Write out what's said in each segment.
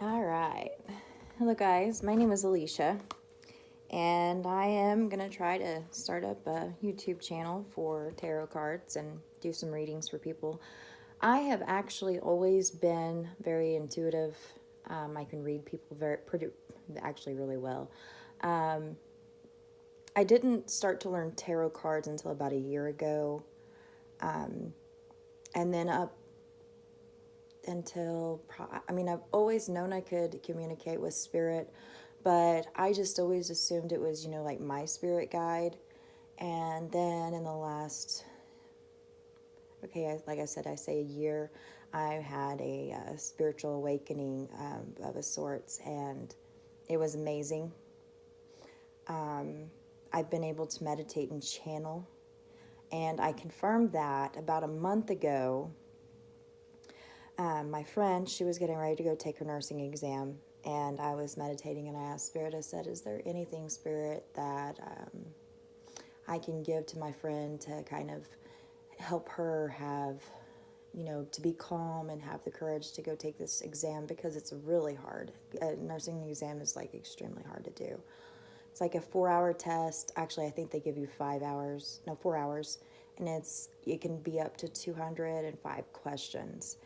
All right. Hello, guys. My name is Alisha, and I am going to try to start up a YouTube channel for tarot cards and do some readings for people. I have actually always been very intuitive. I can read people actually really well. I didn't start to learn tarot cards until about a year ago, and then up until I've always known I could communicate with spirit, but I just always assumed it was, like my spirit guide. And then in the last, like I said, I say a year, I had a spiritual awakening of a sorts, and it was amazing. I've been able to meditate and channel, and I confirmed that about a month ago. My friend, she was getting ready to go take her nursing exam, and I was meditating, and I asked Spirit, I said, is there anything, Spirit, that I can give to my friend to kind of help her have, to be calm and have the courage to go take this exam, because it's really hard. A nursing exam is like extremely hard to do. It's like a 4-hour test. Actually, I think they give you 5 hours, no, 4 hours, and it can be up to 205 questions.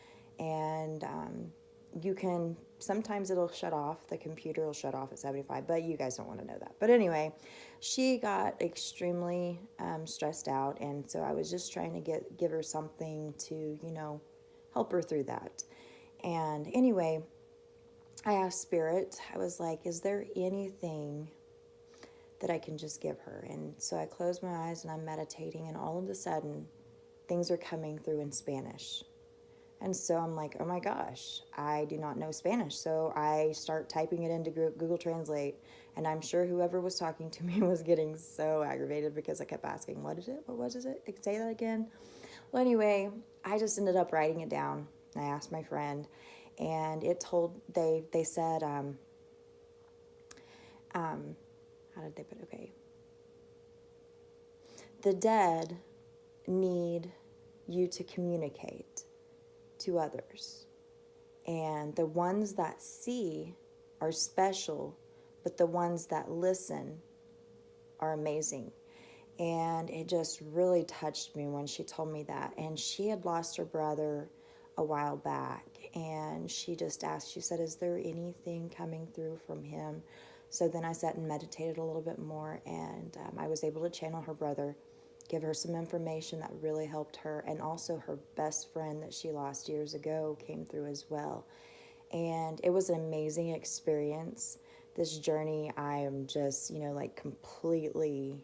And you can, sometimes it'll shut off, the computer will shut off at 75, but you guys don't want to know that. But anyway, she got extremely stressed out, and so I was just trying to give her something to, help her through that. And anyway, I asked Spirit, I was like, is there anything that I can just give her? And so I closed my eyes and I'm meditating, and all of a sudden things are coming through in Spanish. And so I'm like, oh my gosh, I do not know Spanish. So I start typing it into Google Translate, and I'm sure whoever was talking to me was getting so aggravated because I kept asking, what is it? What was it? Say that again. Well, anyway, I just ended up writing it down. I asked my friend, and they said, how did they put, okay, the dead need you to communicate to others. And the ones that see are special, but the ones that listen are amazing. And it just really touched me when she told me that. And she had lost her brother a while back, and she just asked, she said, is there anything coming through from him? So then I sat and meditated a little bit more, and I was able to channel her brother, give her some information that really helped her. And also her best friend that she lost years ago came through as well. And it was an amazing experience. This journey, I am just, like completely,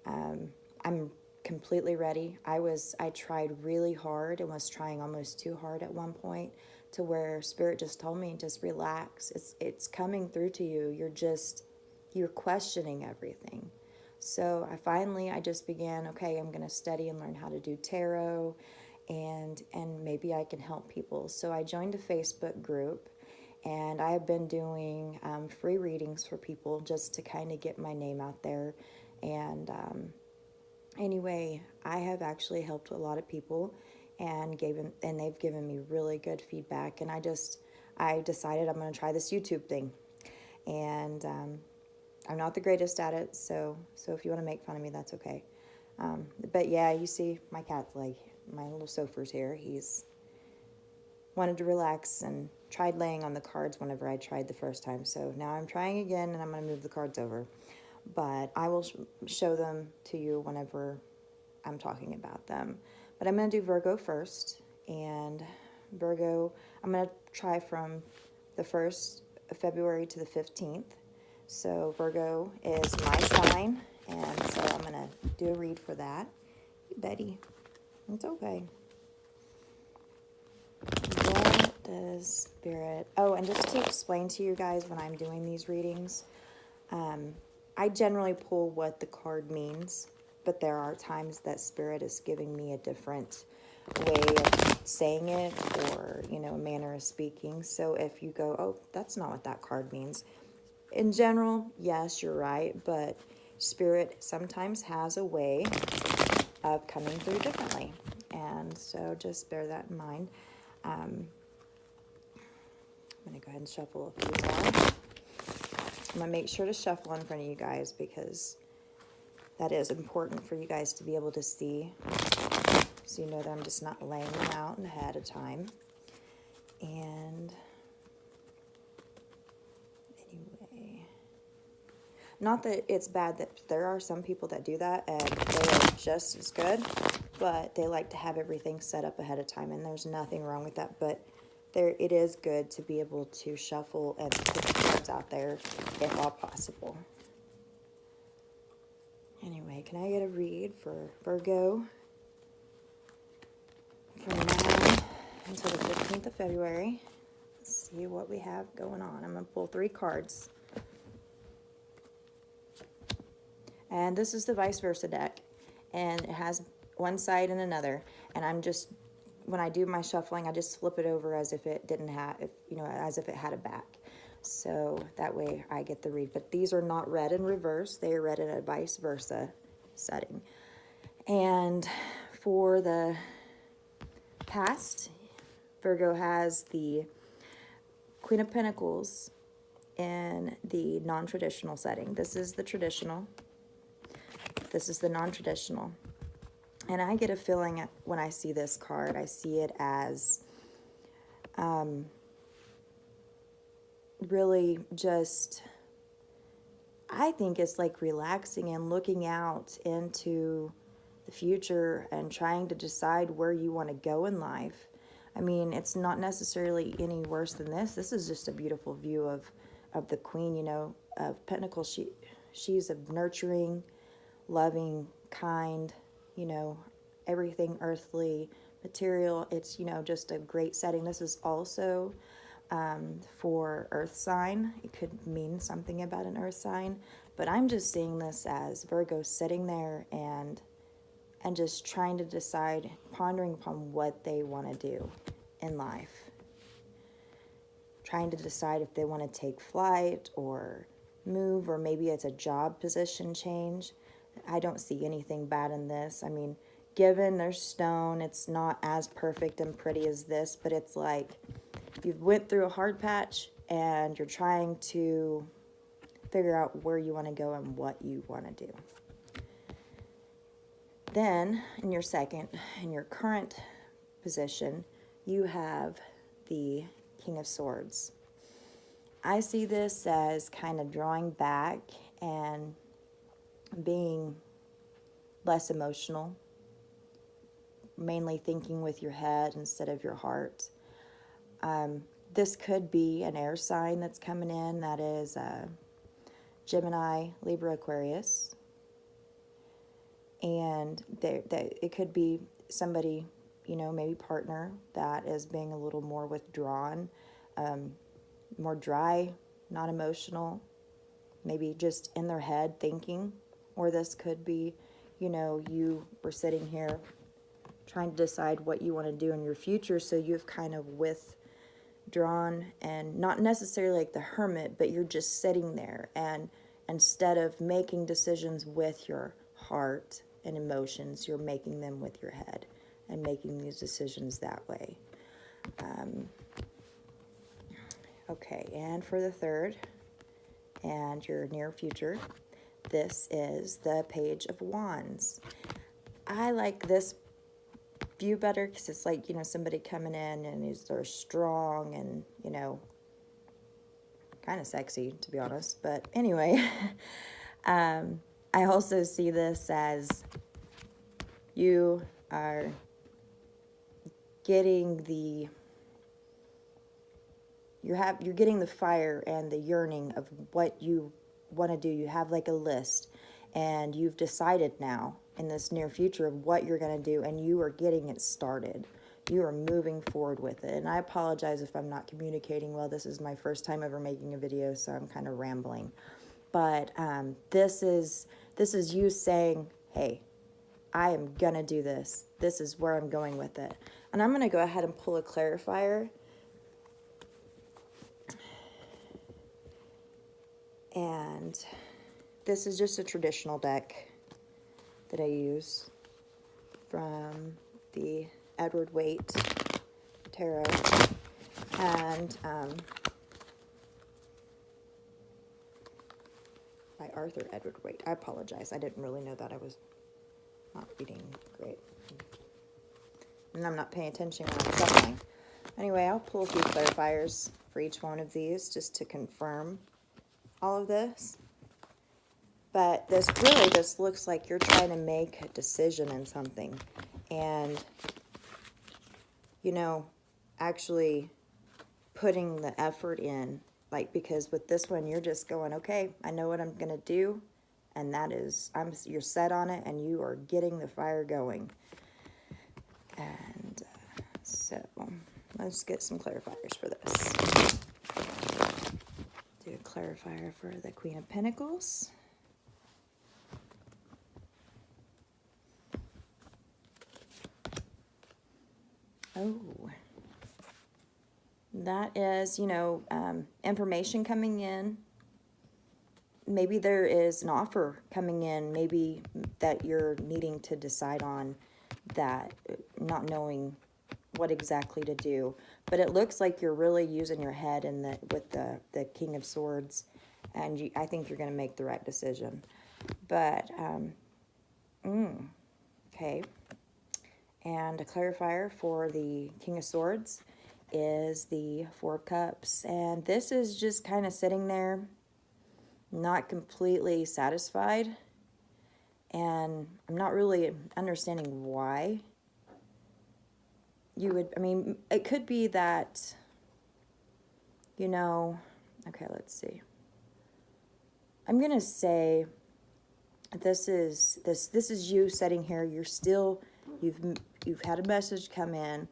I'm completely ready. I tried really hard and was trying almost too hard at one point, to where Spirit just told me, just relax. It's coming through to you. You're questioning everything. So I just began, okay, I'm going to study and learn how to do tarot, and maybe I can help people. So I joined a Facebook group, and I have been doing free readings for people just to kind of get my name out there. And anyway, I have actually helped a lot of people, and they've given me really good feedback. And I decided I'm going to try this YouTube thing, and I'm not the greatest at it, so if you want to make fun of me, that's okay. But yeah, you see, my cat's like, my little Sofer's here. He's wanted to relax and tried laying on the cards whenever I tried the first time. So now I'm trying again, and I'm going to move the cards over. But I will show them to you whenever I'm talking about them. But I'm going to do Virgo first. And Virgo, I'm going to try from the 1st of February to the 15th. So Virgo is my sign, and so I'm going to do a read for that. Hey, Betty. It's okay. What does Spirit... Oh, and just to explain to you guys when I'm doing these readings, I generally pull what the card means, but there are times that Spirit is giving me a different way of saying it, or, a manner of speaking. So if you go, oh, that's not what that card means. In general, yes, you're right, but Spirit sometimes has a way of coming through differently. And so just bear that in mind. I'm going to go ahead and shuffle a few more. I'm going to make sure to shuffle in front of you guys because that is important for you guys to be able to see. So you know that I'm just not laying them out ahead of time. And anyway, not that it's bad that there are some people that do that and they are just as good, but they like to have everything set up ahead of time, and there's nothing wrong with that. But it is good to be able to shuffle and put the cards out there if all possible. Anyway, can I get a read for Virgo from now until the 15th of February? Let's see what we have going on. I'm going to pull 3 cards. And this is the vice versa deck. And it has one side and another. And I'm just, when I do my shuffling, I just flip it over as if it didn't have, as if it had a back. So that way I get the read. But these are not read in reverse. They are read in a vice versa setting. And for the past, Virgo has the Queen of Pentacles in the non-traditional setting. This is the traditional. This is the non-traditional. And I get a feeling when I see this card, I see it as really just, I think it's like relaxing and looking out into the future and trying to decide where you want to go in life. I mean, it's not necessarily any worse than this. This is just a beautiful view of the Queen, of Pentacles. She's a nurturing, loving, kind, everything earthly, material. It's, just a great setting. This is also for earth sign. It could mean something about an earth sign, but I'm just seeing this as Virgo sitting there and just trying to decide, pondering upon what they want to do in life. Trying to decide if they want to take flight or move, or maybe it's a job position change. I don't see anything bad in this. I mean, given there's stone, it's not as perfect and pretty as this, but it's like you've went through a hard patch and you're trying to figure out where you want to go and what you want to do. Then, in your current position, you have the King of Swords. I see this as kind of drawing back and being less emotional, mainly thinking with your head instead of your heart. This could be an air sign that's coming in, that is Gemini, Libra, Aquarius. And it could be somebody, maybe partner, that is being a little more withdrawn, more dry, not emotional, maybe just in their head thinking. Or this could be, you were sitting here trying to decide what you want to do in your future, so you've kind of withdrawn, and not necessarily like the hermit, but you're just sitting there, and instead of making decisions with your heart and emotions, you're making them with your head and making these decisions that way. Okay, and for the third and your near future, this is the Page of Wands. I like this view better because it's like, somebody coming in and they're strong and, kind of sexy, to be honest. But anyway, I also see this as you are getting you're getting the fire and the yearning of what you want to do. You have like a list, and you've decided now in this near future of what you're going to do, and you are getting it started. You are moving forward with it. And I apologize if I'm not communicating well. This is my first time ever making a video, so I'm kind of rambling. But this is you saying, hey, I am going to do this. This is where I'm going with it. And I'm going to go ahead and pull a clarifier. And this is just a traditional deck that I use from the Edward Waite Tarot. And Arthur Edward Waite. I apologize. I didn't really know that. I was not reading great. And I'm not paying attention when I'm shuffling. Anyway, I'll pull a few clarifiers for each one of these just to confirm all of this. But this really just looks like you're trying to make a decision in something. And, you know, actually putting the effort in. Like, because with this one, you're just going, okay, I know what I'm going to do. And that is, you're set on it and you are getting the fire going. And so let's get some clarifiers for this. Do a clarifier for the Queen of Pentacles. Oh, that is, you know, information coming in. Maybe there is an offer coming in, maybe that you're needing to decide on, that not knowing what exactly to do. But it looks like you're really using your head in with the King of Swords, and I think you're going to make the right decision. But, okay. And a clarifier for the King of Swords is the Four of Cups. And this is just kind of sitting there, not completely satisfied. And I'm not really understanding why you would, I mean, it could be that, you know, okay, let's see. I'm going to say this is you sitting here. You're still, you've had a message come in,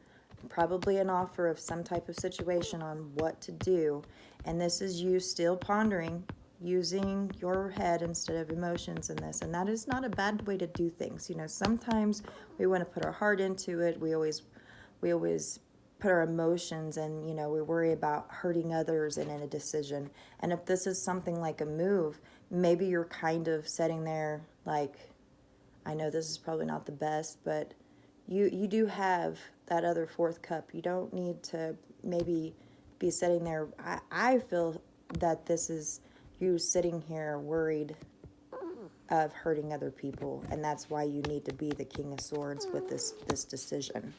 probably an offer of some type of situation on what to do. And this is you still pondering, using your head instead of emotions in this. And that is not a bad way to do things. You know, sometimes we want to put our heart into it. We always put our emotions, and, you know, we worry about hurting others in a decision. And if this is something like a move, maybe you're kind of sitting there like, I know this is probably not the best, but you do have that other fourth cup. You don't need to maybe be sitting there. I feel that this is you sitting here worried of hurting other people, and that's why you need to be the King of Swords with this decision.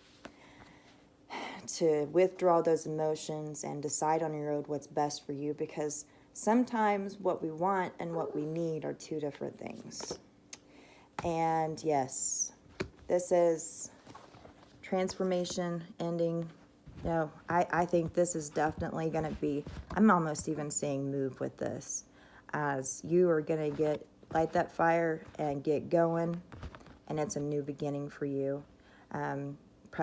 To withdraw those emotions and decide on your own what's best for you, because sometimes what we want and what we need are two different things. And yes, this is transformation, ending. No, I think this is definitely going to be, I'm almost even saying move with this, as you are going to light that fire and get going, and it's a new beginning for you.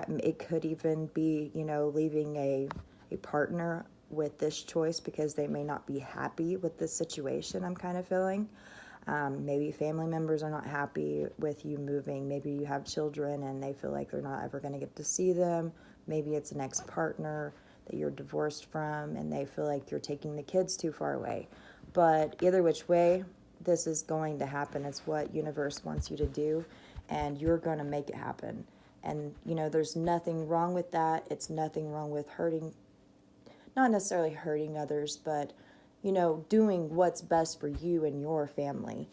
It could even be, you know, leaving a partner with this choice because they may not be happy with this situation, I'm kind of feeling. Maybe family members are not happy with you moving. Maybe you have children and they feel like they're not ever going to get to see them. Maybe it's an ex-partner that you're divorced from and they feel like you're taking the kids too far away. But either which way, this is going to happen. It's what universe wants you to do, and you're going to make it happen. And, you know, there's nothing wrong with that. It's nothing wrong with not necessarily hurting others, but, you know, doing what's best for you and your family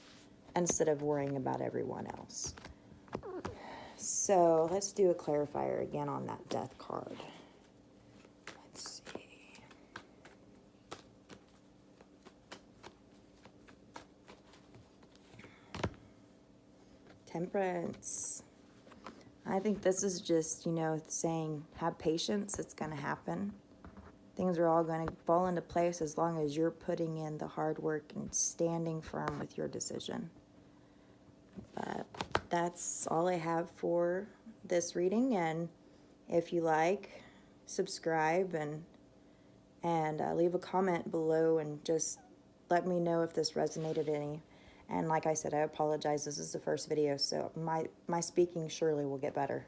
instead of worrying about everyone else. So let's do a clarifier again on that Death card. Let's see. Temperance. I think this is just, you know, saying have patience. It's going to happen. Things are all going to fall into place as long as you're putting in the hard work and standing firm with your decision. But that's all I have for this reading. And if you like, subscribe and leave a comment below and just let me know if this resonated any. And like I said, I apologize. This is the first video, so my speaking surely will get better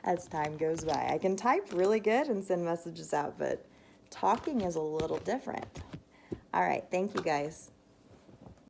as time goes by. I can type really good and send messages out, but talking is a little different. All right. Thank you, guys.